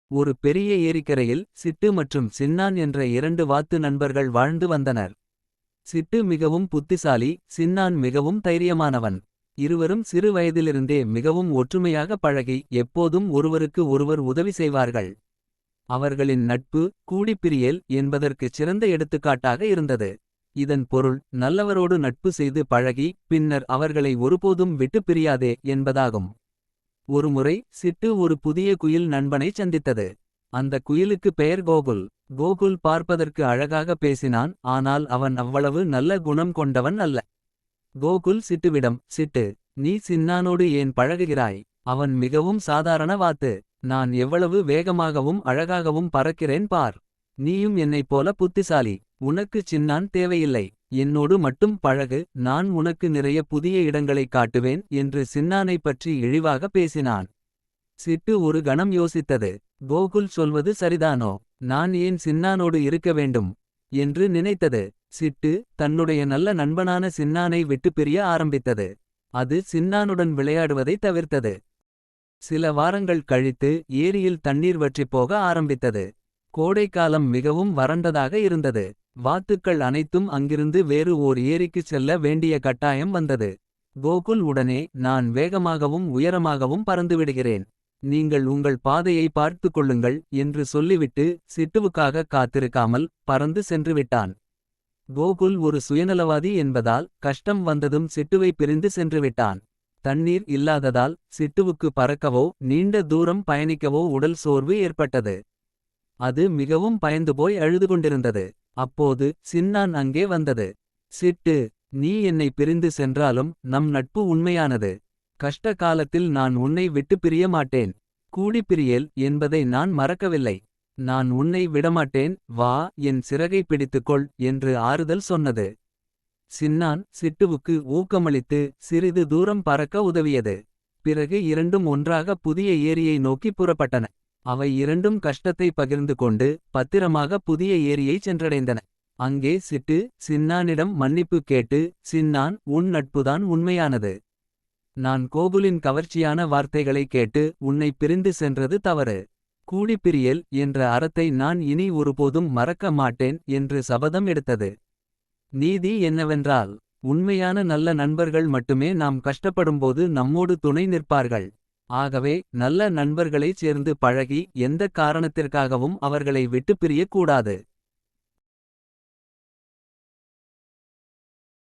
ஒரு பெரிய ஏரிக்கரையில் சிட்டு மற்றும் சின்னான் என்ற இரண்டு வாத்து நண்பர்கள் வாழ்ந்து வந்தனர். சிட்டு மிகவும் புத்திசாலி, சின்னான் மிகவும் தைரியமானவன். இருவரும் சிறு வயதிலிருந்தே மிகவும் ஒற்றுமையாக பழகி எப்போதும் ஒருவருக்கு ஒருவர் உதவி செய்வார்கள். அவர்களின் நட்பு கூடிப்பிரியல் என்பதற்குச் சிறந்த எடுத்துக்காட்டாக இருந்தது. இதன் பொருள் நல்லவரோடு நட்பு செய்து பழகி பின்னர் அவர்களை ஒருபோதும் விட்டுப் பிரியாதே என்பதாகும். ஒருமுறை சிட்டு ஒரு புதிய குயில் நண்பனைச் சந்தித்தது. அந்த குயிலுக்கு பெயர் கோகுல். கோகுல் பார்ப்பதற்கு அழகாக பேசினான், ஆனால் அவன் அவ்வளவு நல்ல குணம் கொண்டவன் அல்ல. கோகுல் சிட்டுவிடம், சிட்டு, நீ சின்னானோடு ஏன் பழகுகிறாய்? அவன் மிகவும் சாதாரண வாத்து. நான் எவ்வளவு வேகமாகவும் அழகாகவும் பறக்கிறேன் பார். நீயும் என்னைப் போல புத்திசாலி. உனக்கு சின்னான் தேவையில்லை. என்னோடு மட்டும் பழகு, நான் உனக்கு நிறைய புதிய இடங்களைக் காட்டுவேன் என்று சின்னானைப் பற்றி இழிவாக பேசினான். சிட்டு ஒரு கணம் யோசித்தது. கோகுல் சொல்வது சரிதானோ? நான் ஏன் சின்னானோடு இருக்க வேண்டும் என்று நினைத்தது. சிட்டு தன்னுடைய நல்ல நண்பனான சின்னானை விட்டுப் பிரிய ஆரம்பித்தது. அது சின்னானுடன் விளையாடுவதை தவிர்த்தது. சில வாரங்கள் கழித்து ஏரியில் தண்ணீர் வற்றிப் போக ஆரம்பித்தது. கோடைக்காலம் மிகவும் வறண்டதாக இருந்தது. வாத்துக்கள் அனைத்தும் அங்கிருந்து வேறு ஓர் ஏரிக்குச் செல்ல வேண்டிய கட்டாயம் வந்தது. கோகுல் உடனே, நான் வேகமாகவும் உயரமாகவும் பறந்துவிடுகிறேன். நீங்கள் உங்கள் பாதையை பார்த்துக் கொள்ளுங்கள் என்று சொல்லிவிட்டு சிட்டுவுக்காக காத்திருக்காமல் பறந்து சென்றுவிட்டான். கோகுல் ஒரு சுயநலவாதி என்பதால் கஷ்டம் வந்ததும் சிட்டுவை பிரிந்து சென்றுவிட்டான். தண்ணீர் இல்லாததால் சிட்டுவுக்கு பறக்கவோ நீண்ட தூரம் பயணிக்கவோ உடல் சோர்வு ஏற்பட்டது. அது மிகவும் பயந்துபோய் அழுது கொண்டிருந்தது. அப்போது சின்னான் அங்கே வந்தது. சிட்டு, நீ என்னை பிரிந்து சென்றாலும் நம் நட்பு உண்மையானது. கஷ்ட காலத்தில் நான் உன்னை விட்டுப் பிரிய மாட்டேன். கூடிப்பிரியல் என்பதை நான் மறக்கவில்லை. நான் உன்னை விடமாட்டேன், வா, என் சிறகை பிடித்துக்கொள் என்று ஆறுதல் சொன்னது. சின்னான் சிட்டுவுக்கு ஊக்கமளித்து சிறிது தூரம் பறக்க உதவியது. பிறகு இரண்டும் ஒன்றாக புதிய ஏரியை நோக்கி புறப்பட்டன. அவை இரண்டும் கஷ்டத்தை பகிர்ந்து கொண்டு பத்திரமாக புதிய ஏரியை சென்றடைந்தன. அங்கே சிட்டு சின்னானிடம் மன்னிப்பு கேட்டு, சின்னான், உன் நட்புதான் உண்மையானது. நான் கோகுலின் கவர்ச்சியான வார்த்தைகளை கேட்டு உன்னை பிரிந்து சென்றது தவறு. கூடிப்பிரியல் என்ற அறத்தை நான் இனி ஒருபோதும் மறக்க மாட்டேன் என்று சபதம் எடுத்தது. நீதி என்னவென்றால், உண்மையான நல்ல நண்பர்கள் மட்டுமே நாம் கஷ்டப்படும்போது நம்மோடு துணை நிற்பார்கள். ஆகவே நல்ல நண்பர்களைச் சேர்ந்து பழகி எந்தக் காரணத்திற்காகவும் அவர்களை விட்டுப் பிரியக் கூடாது.